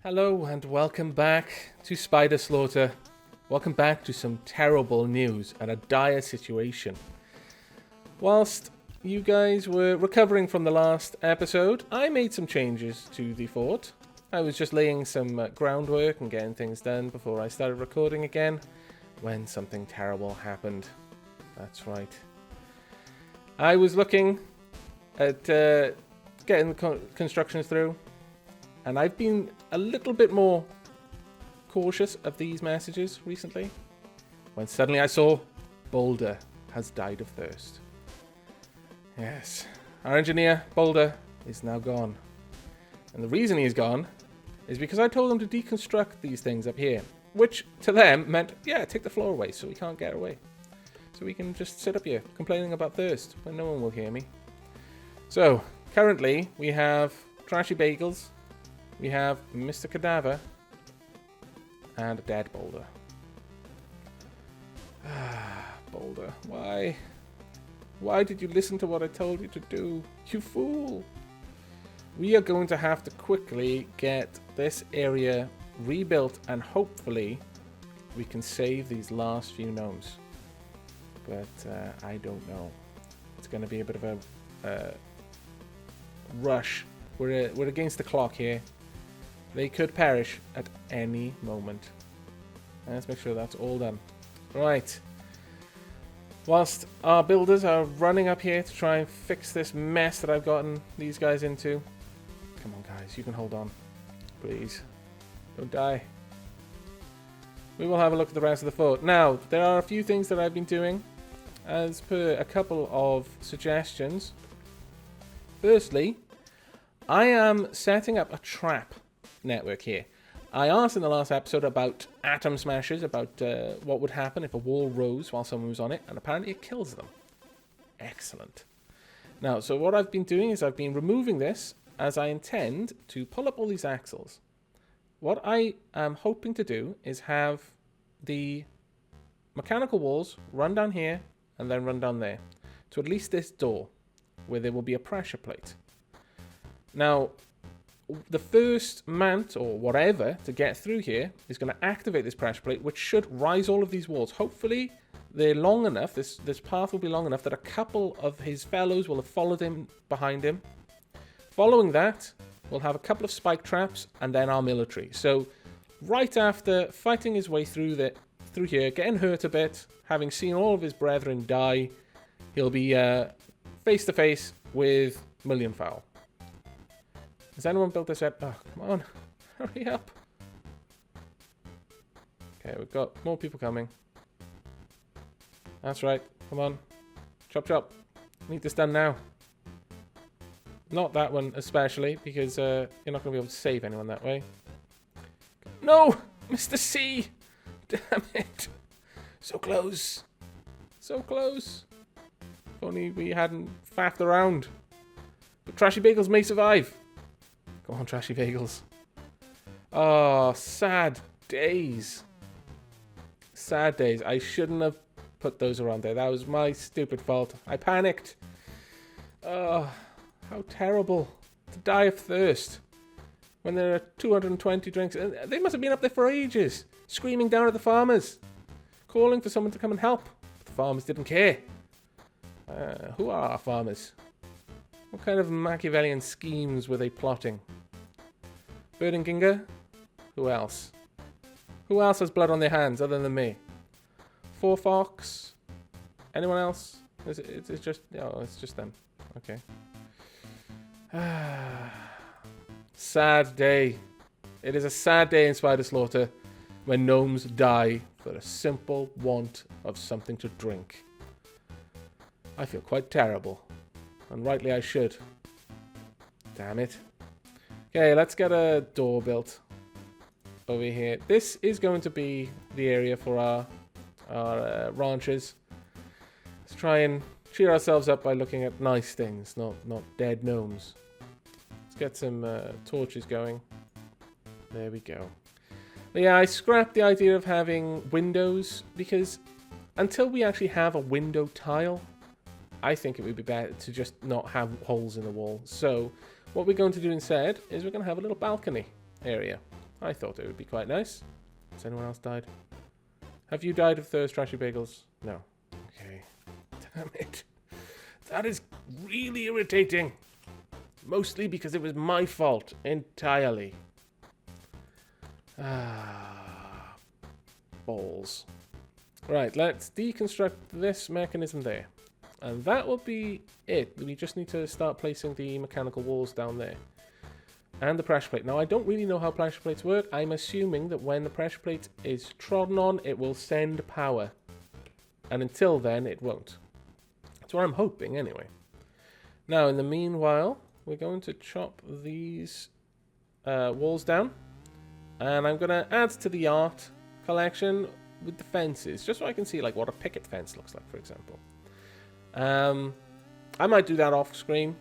Hello and welcome back to Spiderslaughter. Welcome back to some terrible news and a dire situation. Whilst you guys were recovering from the last episode, I made some changes to the fort. I was just laying some groundwork and getting things done before I started recording again when something terrible happened. That's right. I was looking at getting the constructions through, and I've been a little bit more cautious of these messages recently, when suddenly I saw Boulder has died of thirst. Yes, our engineer, Boulder, is now gone. And the reason he's gone is because I told them to deconstruct these things up here, which to them meant, yeah, take the floor away so we can't get away. So we can just sit up here complaining about thirst when no one will hear me. So, currently, we have TrashyBagles, we have Mr. Cadaver, and a dead Boulder. Boulder, why? Why did you listen to what I told you to do? You fool! We are going to have to quickly get this area rebuilt, and hopefully we can save these last few gnomes. But I don't know. It's going to be a bit of a rush. We're against the clock here. They could perish at any moment. Let's make sure that's all done. Right. Whilst our builders are running up here to try and fix this mess that I've gotten these guys into. Come on, guys. You can hold on. Please. Don't die. We will have a look at the rest of the fort. Now, there are a few things that I've been doing as per a couple of suggestions. Firstly, I am setting up a trap network here. I asked in the last episode about atom smashes, about what would happen if a wall rose while someone was on it, and apparently it kills them. Excellent. Now, so what I've been doing is I've been removing this as I intend to pull up all these axles. What I am hoping to do is have the mechanical walls run down here and then run down there to at least this door where there will be a pressure plate. Now, the first mount or whatever to get through here is going to activate this pressure plate, which should rise all of these walls. Hopefully they're long enough, this path will be long enough that a couple of his fellows will have followed him behind him. Following that, we'll have a couple of spike traps and then our military. So right after fighting his way through here, getting hurt a bit, having seen all of his brethren die, he'll be face to face with Millionfowl. Has anyone built this yet? Oh, come on. Hurry up. Okay, we've got more people coming. That's right. Come on. Chop, chop. Need this done now. Not that one especially, because you're not going to be able to save anyone that way. No! Mr. C! Damn it. So close. So close. If only we hadn't faffed around. But TrashyBagles may survive. Come on, TrashyBagles. Oh, sad days. Sad days. I shouldn't have put those around there. That was my stupid fault. I panicked. Oh, how terrible to die of thirst when there are 220 drinks. They must have been up there for ages, screaming down at the farmers, calling for someone to come and help. But the farmers didn't care. Who are our farmers? What kind of Machiavellian schemes were they plotting? Rethinking? Who else? Who else has blood on their hands other than me? Four Fox? Anyone else? It's just them. Okay. Sad day. It is a sad day in Spiderslaughter when gnomes die for a simple want of something to drink. I feel quite terrible. And rightly I should. Damn it. Okay, let's get a door built over here. This is going to be the area for our ranches. Let's try and cheer ourselves up by looking at nice things, not dead gnomes. Let's get some torches going. There we go. But yeah, I scrapped the idea of having windows because until we actually have a window tile, I think it would be better to just not have holes in the wall. So what we're going to do instead is we're going to have a little balcony area. I thought it would be quite nice. Has anyone else died? Have you died of thirst, TrashyBagles? No. Okay. Damn it. That is really irritating. Mostly because it was my fault entirely. Ah, balls. Right, let's deconstruct this mechanism there. And that will be it. We just need to start placing the mechanical walls down there. And the pressure plate. Now, I don't really know how pressure plates work. I'm assuming that when the pressure plate is trodden on, it will send power. And until then, it won't. That's what I'm hoping, anyway. Now, in the meanwhile, we're going to chop these walls down. And I'm going to add to the art collection with the fences, just so I can see like what a picket fence looks like, for example. I might do that off screen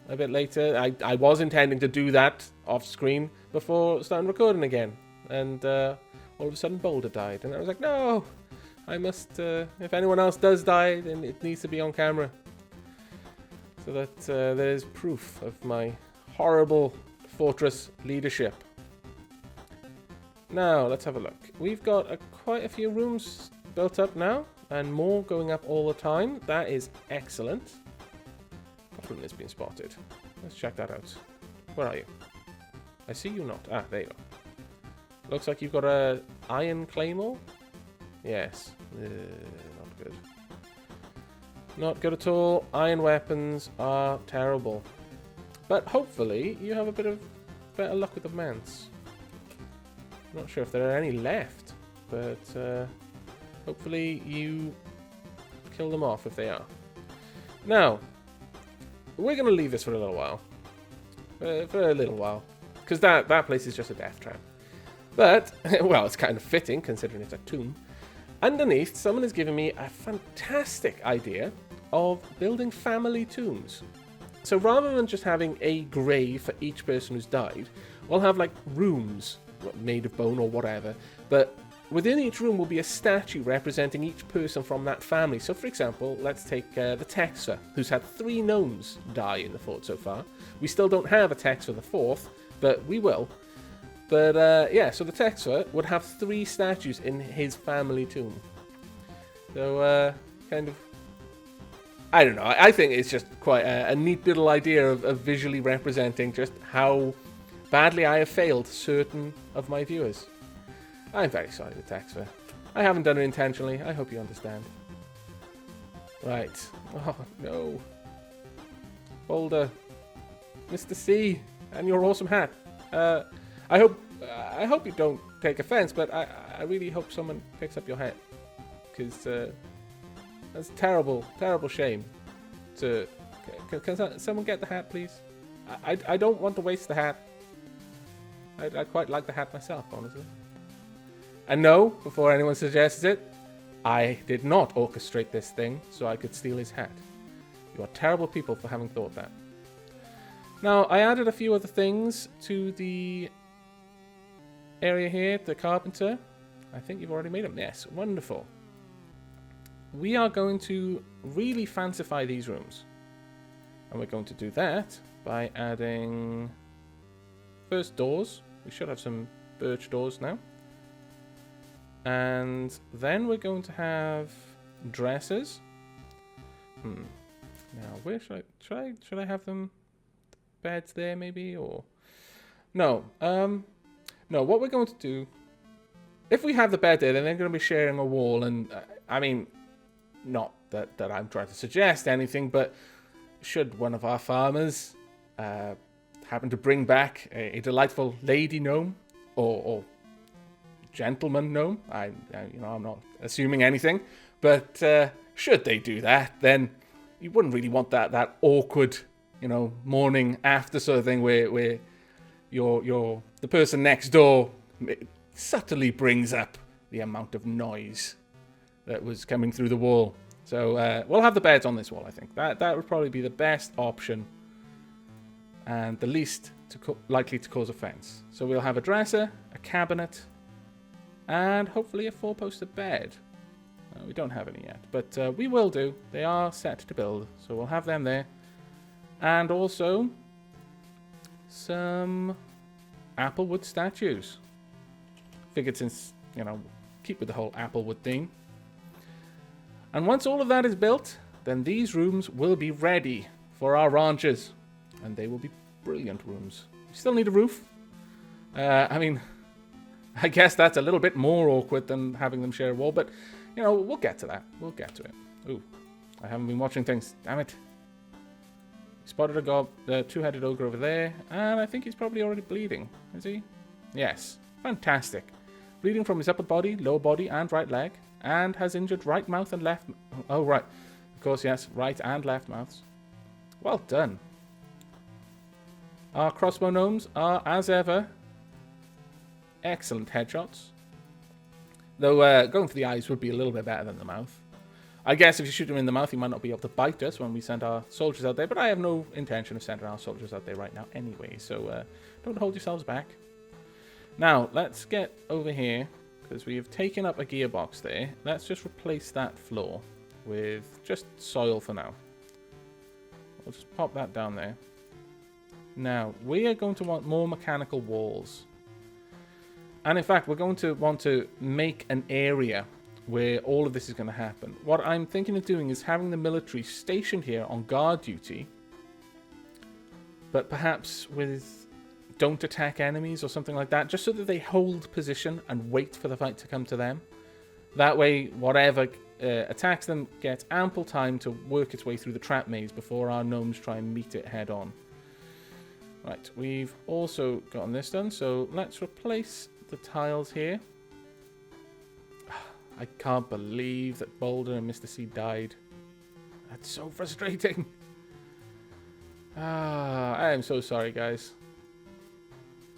a bit later. I was intending to do that off screen before starting recording again, and all of a sudden Boulder died, and I was like, no, I must. If anyone else does die, then it needs to be on camera, so that there's proof of my horrible fortress leadership. Now let's have a look. We've got quite a few rooms built up now, and more going up all the time. That is excellent. Goblin has been spotted. Let's check that out. Where are you? I see you not. Ah, there you are. Looks like you've got a iron claymore. Yes. Not good. Not good at all. Iron weapons are terrible. But hopefully you have a bit of better luck with the mants. Not sure if there are any left, but hopefully you kill them off if they are. Now, we're going to leave this for a little while. For a little while. Because that place is just a death trap. But, well, it's kind of fitting considering it's a tomb. Underneath, someone has given me a fantastic idea of building family tombs. So rather than just having a grave for each person who's died, we'll have like rooms made of bone or whatever, but within each room will be a statue representing each person from that family. So for example, let's take the Texer, who's had 3 gnomes die in the fort so far. We still don't have a Tex for the 4th, but we will. But yeah, so the Texer would have 3 statues in his family tomb. So kind of, I don't know, I think it's just quite a neat little idea of visually representing just how badly I have failed certain of my viewers. I'm very sorry, the Texer. I haven't done it intentionally. I hope you understand. Right. Oh, no. Boulder. Mr. C. And your awesome hat. I hope you don't take offense, but I really hope someone picks up your hat. Because that's a terrible, terrible shame. Can someone get the hat, please? I don't want to waste the hat. I quite like the hat myself, honestly. And no, before anyone suggests it, I did not orchestrate this thing so I could steal his hat. You are terrible people for having thought that. Now, I added a few other things to the area here, the carpenter. I think you've already made them. Yes, wonderful. We are going to really fancify these rooms. And we're going to do that by adding first doors. We should have some birch doors now. And then we're going to have dressers. Now, where should I have them? Beds there, maybe, or no? No. What we're going to do, if we have the bed there, then they're going to be sharing a wall. And I mean, not that I'm trying to suggest anything, but should one of our farmers happen to bring back a delightful lady gnome or gentleman gnome, I'm not assuming anything, but should they do that, then you wouldn't really want that awkward, morning after sort of thing where the person next door subtly brings up the amount of noise that was coming through the wall. So we'll have the beds on this wall, I think. That would probably be the best option and the least likely to cause offense. So we'll have a dresser, a cabinet, and hopefully a 4-poster bed. We don't have any yet, but we will do. They are set to build, so we'll have them there. And also some applewood statues. Figured since, you know, keep with the whole Applewood theme. And once all of that is built, then these rooms will be ready for our ranchers. And they will be brilliant rooms. We still need a roof. I mean, I guess that's a little bit more awkward than having them share a wall, but, you know, we'll get to that. We'll get to it. Ooh, I haven't been watching things. Damn it. Spotted a two-headed ogre over there, and I think he's probably already bleeding. Is he? Yes. Fantastic. Bleeding from his upper body, lower body, and right leg, and has injured right mouth and left... Oh, right. Of course, yes. Right and left mouths. Well done. Our crossbow gnomes are, as ever, excellent headshots. Though going for the eyes would be a little bit better than the mouth. I guess if you shoot him in the mouth, he might not be able to bite us when we send our soldiers out there, but I have no intention of sending our soldiers out there right now anyway, so don't hold yourselves back. Now, let's get over here, because we have taken up a gearbox there. Let's just replace that floor with just soil for now. We'll just pop that down there. Now, we are going to want more mechanical walls. And in fact, we're going to want to make an area where all of this is going to happen. What I'm thinking of doing is having the military stationed here on guard duty, but perhaps with don't attack enemies or something like that, just so that they hold position and wait for the fight to come to them. That way, whatever attacks them gets ample time to work its way through the trap maze before our gnomes try and meet it head on. Right, we've also gotten this done, so let's replace the tiles here. I can't believe that Boulder and Mr. C died. That's so frustrating. I am so sorry, guys.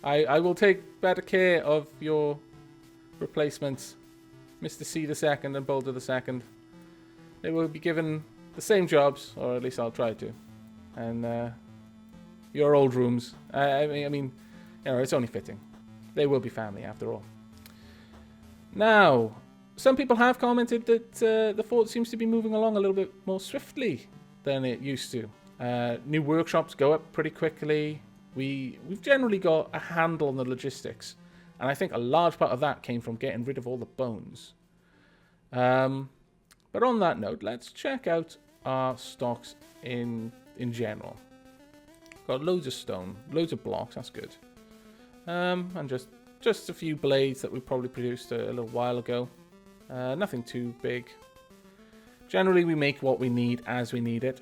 I will take better care of your replacements, Mr. C the second and Boulder the second. They will be given the same jobs, or at least I'll try to. And your old rooms. I mean, you know, it's only fitting. They will be family after all. Now, some people have commented that the fort seems to be moving along a little bit more swiftly than it used to. New workshops go up pretty quickly. We've generally got a handle on the logistics, and I think a large part of that came from getting rid of all the bones. But on that note, let's check out our stocks in general. Got loads of stone, loads of blocks. That's good. And just a few blades that we probably produced a little while ago. Nothing too big. Generally, we make what we need as we need it.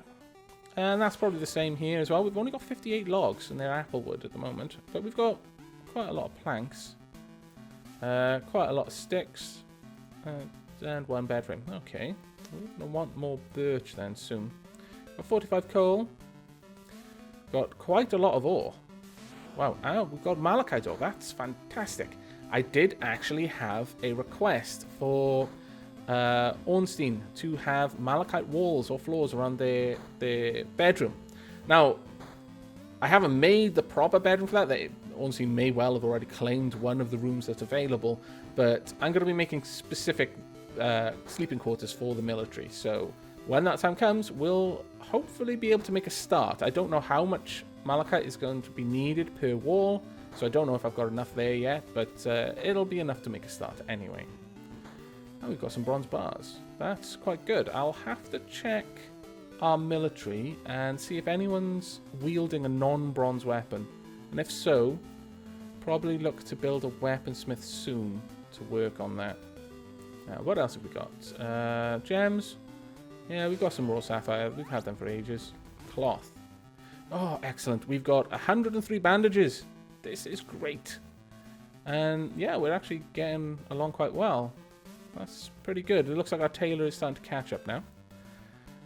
And that's probably the same here as well. We've only got 58 logs, and they're applewood at the moment. But we've got quite a lot of planks. Quite a lot of sticks. And one bed frame. Okay. We're going to want more birch then soon. Got 45 coal. Got quite a lot of ore. Wow. Oh, we've got malachite ore. That's fantastic. I did actually have a request for Ornstein to have malachite walls or floors around their bedroom. Now, I haven't made the proper bedroom for that. Ornstein may well have already claimed one of the rooms that's available, but I'm going to be making specific sleeping quarters for the military. So when that time comes, we'll hopefully be able to make a start. I don't know how much malachite is going to be needed per wall, so I don't know if I've got enough there yet, but it'll be enough to make a start anyway. Oh, we've got some bronze bars. That's quite good. I'll have to check our military and see if anyone's wielding a non-bronze weapon. And if so, probably look to build a weaponsmith soon to work on that. Now, what else have we got? Gems. Yeah, we've got some raw sapphire. We've had them for ages. Cloth. Oh, excellent. We've got 103 bandages. This is great. And yeah, we're actually getting along quite well. That's pretty good. It looks like our tailor is starting to catch up now.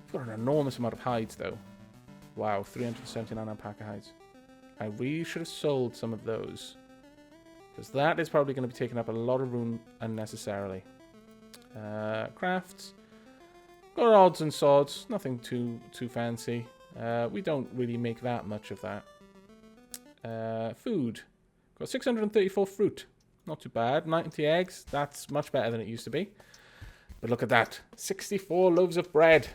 We've got an enormous amount of hides, though. Wow, 379 alpaca hides. I really should have sold some of those, because that is probably going to be taking up a lot of room unnecessarily. Crafts. Got odds and sods. Nothing too fancy. We don't really make that much of that. Food. Got 634 fruit. Not too bad. 90 eggs. That's much better than it used to be. But look at that. 64 loaves of bread.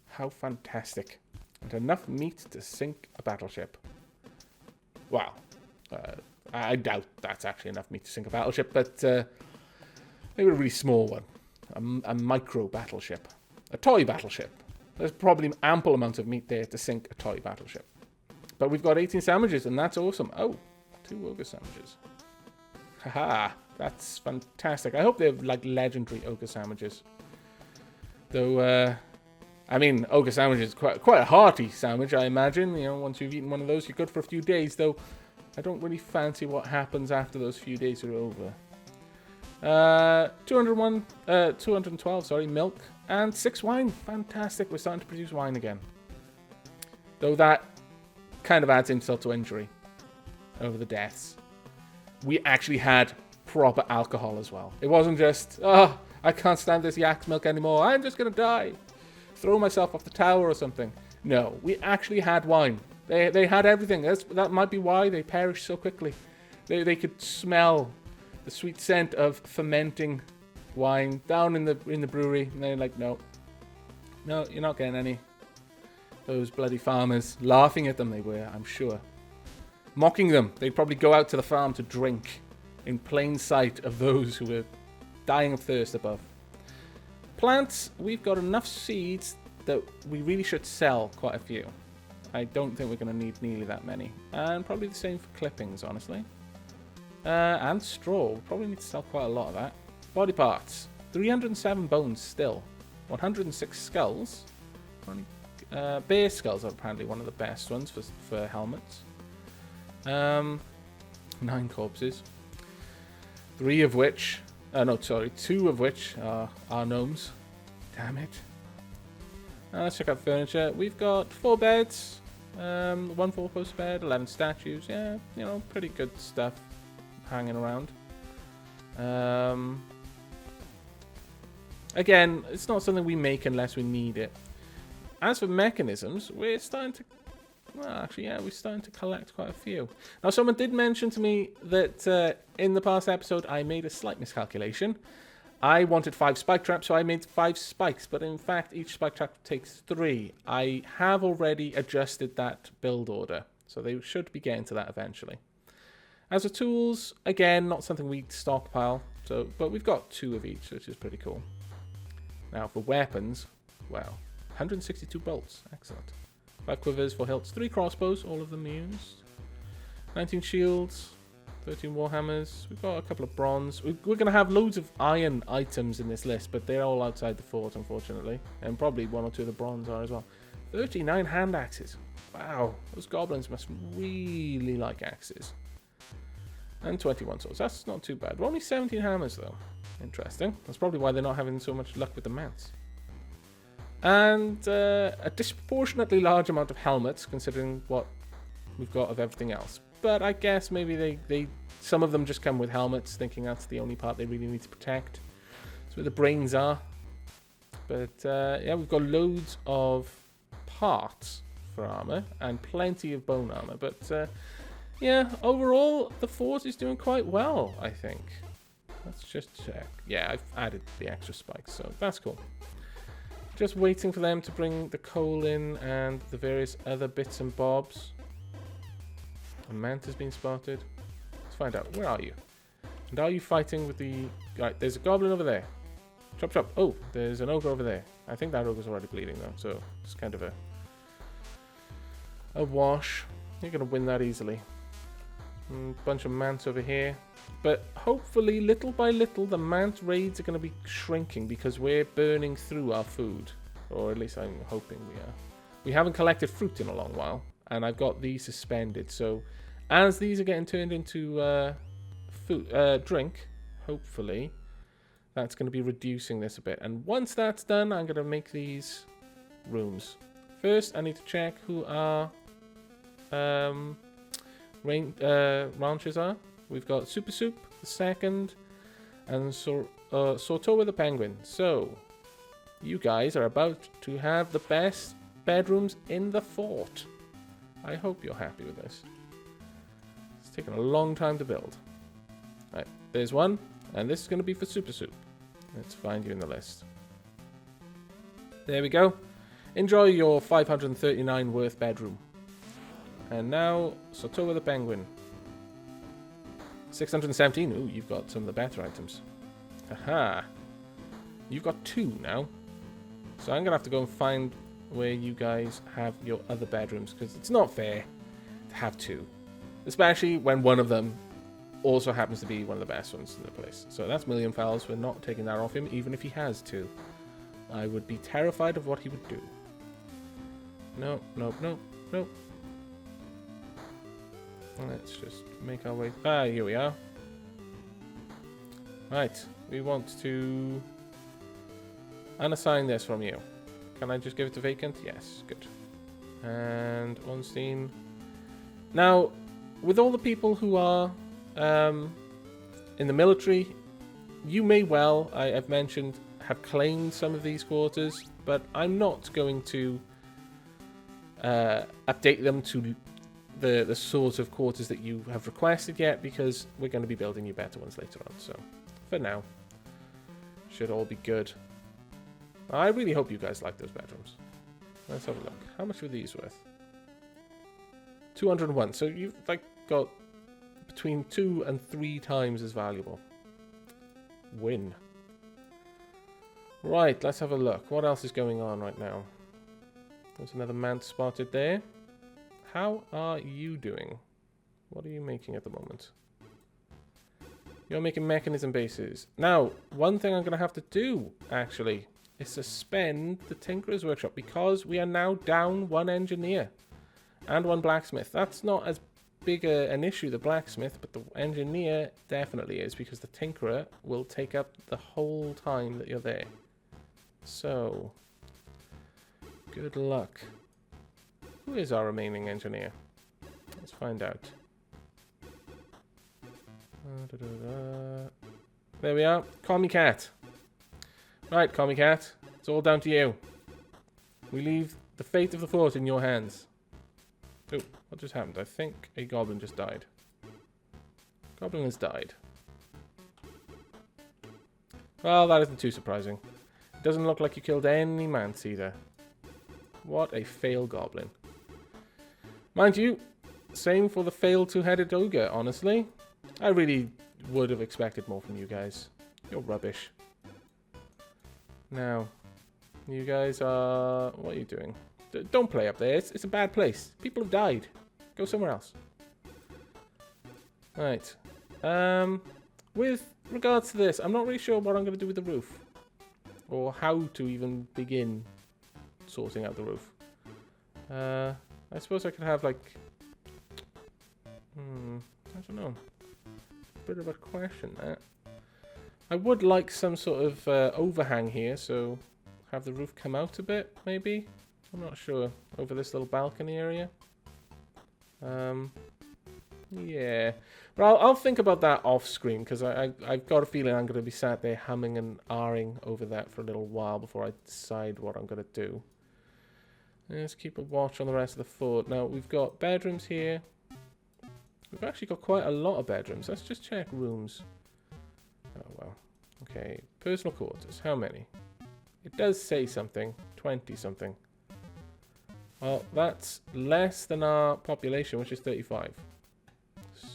How fantastic. And enough meat to sink a battleship. Wow. I doubt that's actually enough meat to sink a battleship, but Maybe a really small one. A micro battleship. A toy battleship. There's probably ample amount of meat there to sink a toy battleship. But we've got 18 sandwiches, and that's awesome. Oh, 2 ogre sandwiches. Haha, that's fantastic. I hope they're like legendary ogre sandwiches. Though, I mean, ogre sandwich is quite a hearty sandwich, I imagine. You know, once you've eaten one of those, you're good for a few days. Though, I don't really fancy what happens after those few days are over. 212, sorry, milk, and 6 wine. Fantastic, we're starting to produce wine again. Though that kind of adds insult to injury over the deaths. We actually had proper alcohol as well. It wasn't just, oh, I can't stand this yak's milk anymore, I'm just gonna die. Throw myself off the tower or something. No, we actually had wine. They had everything. That might be why they perished so quickly. They could smell the sweet scent of fermenting wine down in the brewery, and they're like, no, you're not getting any. Those bloody farmers, laughing at them they were, I'm sure. Mocking them. They'd probably go out to the farm to drink in plain sight of those who were dying of thirst above. Plants, we've got enough seeds that we really should sell quite a few. I don't think we're going to need nearly that many. And probably the same for clippings, honestly. And straw. We'll probably need to sell quite a lot of that. Body parts. 307 bones still. 106 skulls. Bear skulls are apparently one of the best ones for helmets. 9 corpses. 2 of which are gnomes. Damn it. Let's check out furniture. We've got 4 beds. 1 4-post bed, 11 statues. Yeah, you know, pretty good stuff hanging around. Again, it's not something we make unless we need it. As for mechanisms, we're starting to... Well, actually, yeah, we're starting to collect quite a few. Now, someone did mention to me that in the past episode, I made a slight miscalculation. I wanted 5 spike traps, so I made 5 spikes, but in fact, each spike trap takes 3. I have already adjusted that build order, so they should be getting to that eventually. As for tools, again, not something we stockpile, but we've got 2 of each, which is pretty cool. Now, for weapons, wow, 162 bolts, excellent. 5 quivers, 4 hilts, 3 crossbows, all of them used. 19 shields, 13 warhammers. We've got a couple of bronze. We're going to have loads of iron items in this list, but they're all outside the fort, unfortunately. And probably 1 or 2 of the bronze are as well. 39 hand axes. Wow, those goblins must really like axes. And 21 swords. That's not too bad. We're only 17 hammers, though. Interesting. That's probably why they're not having so much luck with the mounts. And a disproportionately large amount of helmets, considering what we've got of everything else. But I guess maybe some of them just come with helmets, thinking that's the only part they really need to protect. That's where the brains are. But yeah, we've got loads of parts for armor and plenty of bone armor. But yeah, overall, the fort is doing quite well, I think. Let's just check. Yeah, I've added the extra spikes, so that's cool. Just waiting for them to bring the coal in and the various other bits and bobs. A manta's been spotted. Let's find out. Where are you? And are you fighting with the... Right, there's a goblin over there. Chop, chop. Oh, there's an ogre over there. I think that ogre's already bleeding, though, so it's kind of a wash. You're going to win that easily. Bunch of mants over here. But hopefully, little by little, the mant raids are going to be shrinking because we're burning through our food. Or at least I'm hoping we are. We haven't collected fruit in a long while. And I've got these suspended. So as these are getting turned into drink, hopefully, that's going to be reducing this a bit. And once that's done, I'm going to make these rooms. First, I need to check who our ranchers are. We've got Super Soup, the second, and Sortoa the Penguin. So, you guys are about to have the best bedrooms in the fort. I hope you're happy with this. It's taken a long time to build. Right, there's one, and this is going to be for Super Soup. Let's find you in the list. There we go. Enjoy your 539 worth bedroom. And now, Sortoa the Penguin. 617. Ooh, you've got some of the better items. Aha. You've got 2 now. So I'm going to have to go and find where you guys have your other bedrooms, because it's not fair to have 2. Especially when one of them also happens to be one of the best ones in the place. So that's Million Fowls. We're not taking that off him, even if he has 2. I would be terrified of what he would do. No, nope, nope, nope. Let's just make our way... Ah, here we are. Right, we want to unassign this from you. Can I just give it to vacant? Yes, good. And Ornstein. Now, with all the people who are in the military, you may well, I've mentioned, have claimed some of these quarters, but I'm not going to update them to the sort of quarters that you have requested yet, because we're going to be building you better ones later on. So, for now, should all be good. I really hope you guys like those bedrooms. Let's have a look. How much were these worth? 201. So you've like got between 2 and 3 times as valuable. Win. Right, let's have a look. What else is going on right now? There's another man spotted there. How are you doing? What are you making at the moment? You're making mechanism bases. Now, one thing I'm going to have to do, actually, is suspend the Tinkerer's Workshop, because we are now down 1 engineer and 1 blacksmith. That's not as big an issue, the blacksmith, but the engineer definitely is, because the Tinkerer will take up the whole time that you're there. So, good luck. Who is our remaining engineer? Let's find out. There we are. Commie Cat. Right, Commie Cat. It's all down to you. We leave the fate of the fort in your hands. Oh, what just happened? I think a goblin just died. Goblin has died. Well, that isn't too surprising. It doesn't look like you killed any mance either. What a fail goblin. Mind you, same for the failed 2-headed ogre, honestly. I really would have expected more from you guys. You're rubbish. Now, you guys are... What are you doing? Don't play up there. It's a bad place. People have died. Go somewhere else. Right. With regards to this, I'm not really sure what I'm going to do with the roof. Or how to even begin sorting out the roof. I suppose I could have, like... I don't know. Bit of a question, that. I would like some sort of overhang here, so have the roof come out a bit, maybe? I'm not sure. Over this little balcony area. Yeah. But I'll think about that off screen, because I've got a feeling I'm going to be sat there humming and ahhing over that for a little while before I decide what I'm going to do. Let's keep a watch on the rest of the fort. Now, we've got bedrooms here. We've actually got quite a lot of bedrooms. Let's just check rooms. Oh, well. Okay. Personal quarters. How many? It does say something. 20-something. Well, that's less than our population, which is 35.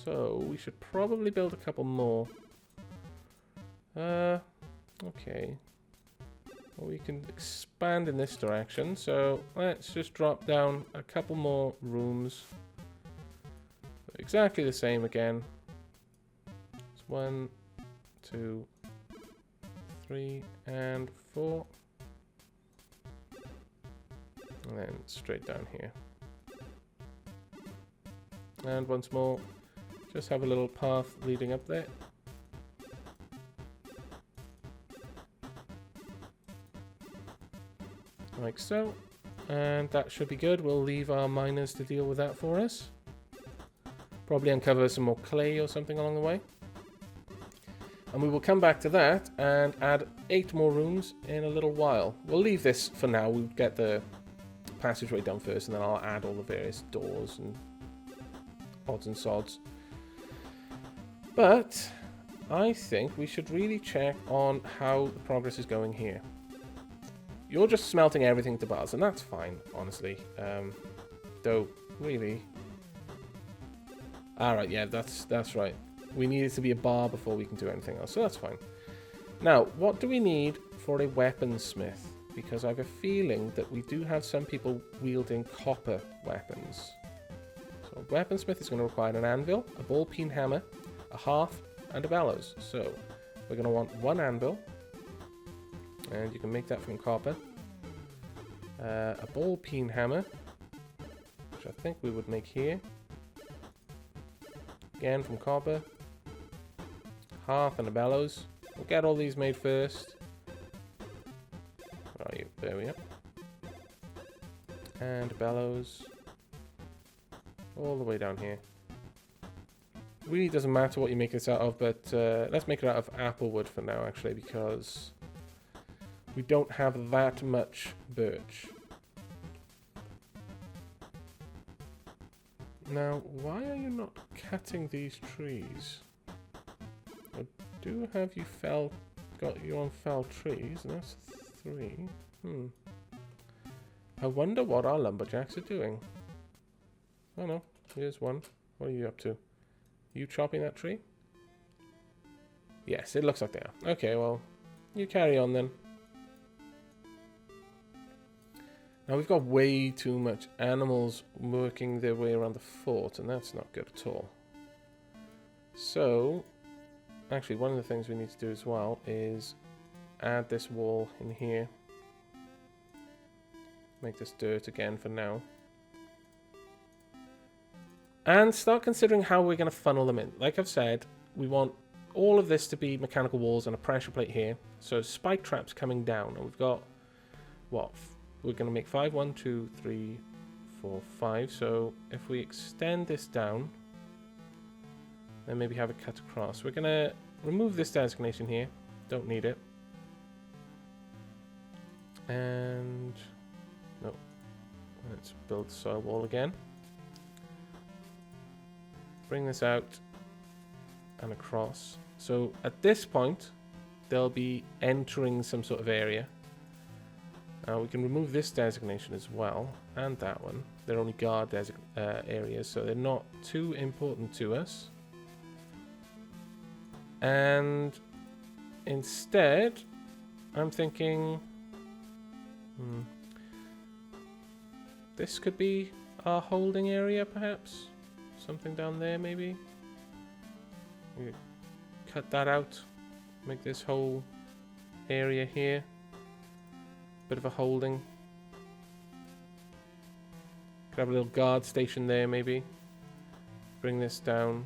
So, we should probably build a couple more. Okay. Well, we can expand in this direction. So, let's just drop down a couple more rooms. Exactly the same again. It's 1, 2, 3, and 4. And then straight down here. And once more, just have a little path leading up there. Like so. And that should be good. We'll leave our miners to deal with that for us. Probably uncover some more clay or something along the way. And we will come back to that and add 8 more rooms in a little while. We'll leave this for now. We'll get the passageway done first, and then I'll add all the various doors and odds and sods. But I think we should really check on how the progress is going here. You're just smelting everything to bars, and that's fine, honestly. Though, really... Alright, yeah, that's right. We need it to be a bar before we can do anything else, so that's fine. Now, what do we need for a weaponsmith? Because I have a feeling that we do have some people wielding copper weapons. So a weaponsmith is going to require an anvil, a ball-peen hammer, a hearth, and a bellows. So we're going to want one anvil, and you can make that from copper. A ball-peen hammer, which I think we would make here. Again from copper. Hearth and a bellows. We'll get all these made first. Where are you? There we are. And bellows. All the way down here. Really doesn't matter what you make this out of, but let's make it out of apple wood for now, actually, because we don't have that much birch. Now, why are you not cutting these trees? I do have you got you on fell trees, and that's 3. I wonder what our lumberjacks are doing. Oh no, here's one. What are you up to? You chopping that tree? Yes, it looks like they are. Okay, well, you carry on then. Now we've got way too much animals working their way around the fort, and that's not good at all. So, actually one of the things we need to do as well is add this wall in here. Make this dirt again for now. And start considering how we're going to funnel them in. Like I've said, we want all of this to be mechanical walls and a pressure plate here. So spike traps coming down. And we've got, what? We're going to make 5, 1, 2, 3, 4, 5. So if we extend this down, then maybe have it cut across. We're going to remove this designation here. Don't need it. And no. Let's build the soil wall again. Bring this out and across. So at this point, they'll be entering some sort of area. Now we can remove this designation as well, and that one. They're only guard areas, so they're not too important to us. And instead, I'm thinking, this could be our holding area, perhaps. Something down there, maybe. We cut that out. Make this whole area here. Bit of a holding. Could have a little guard station there, maybe. Bring this down.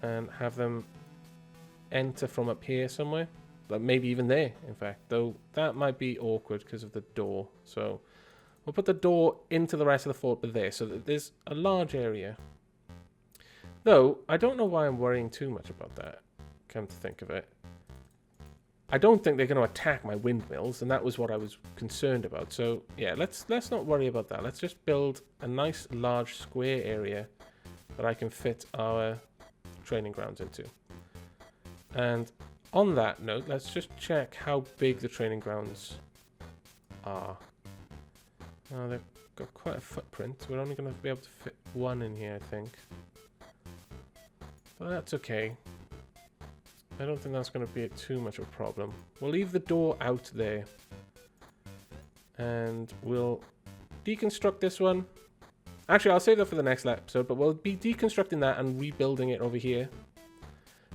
And have them enter from up here somewhere. Like maybe even there, in fact. Though that might be awkward because of the door. So we'll put the door into the rest of the fort, but there. So that there's a large area. Though, I don't know why I'm worrying too much about that. Come to think of it. I don't think they're going to attack my windmills, and that was what I was concerned about. So, yeah, let's not worry about that. Let's just build a nice large square area that I can fit our training grounds into. And on that note, let's just check how big the training grounds are. Oh, they've got quite a footprint. We're only going to be able to fit one in here, I think. But that's okay. I don't think that's going to be too much of a problem. We'll leave the door out there. And we'll deconstruct this one. Actually, I'll save that for the next episode, but we'll be deconstructing that and rebuilding it over here.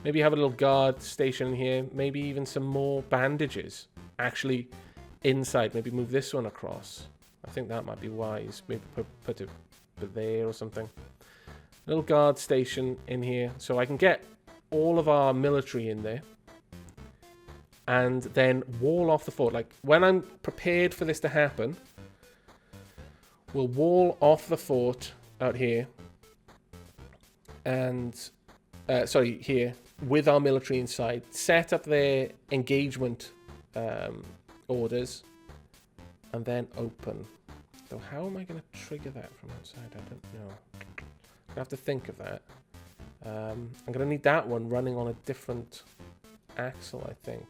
Maybe have a little guard station in here. Maybe even some more bandages. Actually, inside. Maybe move this one across. I think that might be wise. Maybe put it there or something. Little guard station in here. So I can get all of our military in there and then wall off the fort. Like when I'm prepared for this to happen, we'll wall off the fort out here and here with our military inside, set up their engagement orders and then open. So how am I going to trigger that from outside? I don't know. I have to think of that. I'm going to need that one running on a different axle, I think.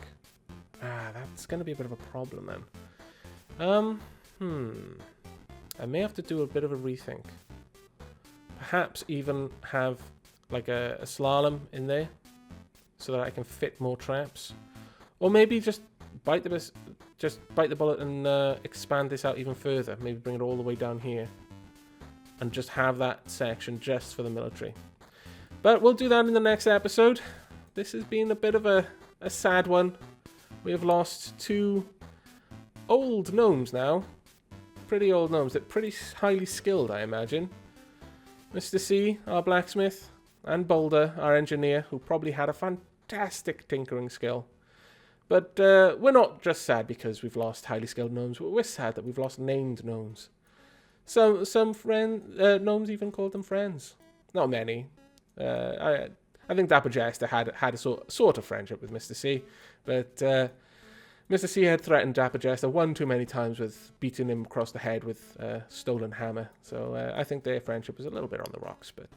That's going to be a bit of a problem then. I may have to do a bit of a rethink. Perhaps even have like a slalom in there so that I can fit more traps. Or maybe just bite the bullet and expand this out even further. Maybe bring it all the way down here. And just have that section just for the military. But we'll do that in the next episode. This has been a bit of a sad one. We have lost 2 old gnomes now. Pretty old gnomes. They're pretty highly skilled, I imagine. Mr. C, our blacksmith, and Boulder, our engineer, who probably had a fantastic tinkering skill. But we're not just sad because we've lost highly skilled gnomes. We're sad that we've lost named gnomes. Some gnomes even called them friends. Not many. I think Dapper Jester had a sort of friendship with Mr. C, but Mr. C had threatened Dapper Jester one too many times with beating him across the head with a stolen hammer. So I think their friendship was a little bit on the rocks, but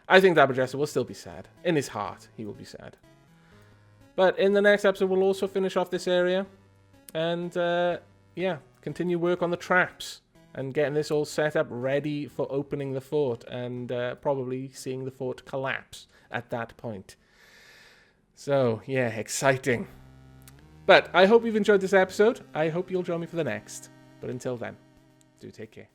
I think Dapper Jester will still be sad. In his heart, he will be sad. But in the next episode, we'll also finish off this area and, continue work on the traps. And getting this all set up, ready for opening the fort, and probably seeing the fort collapse at that point. So, yeah, exciting. But I hope you've enjoyed this episode. I hope you'll join me for the next. But until then, do take care.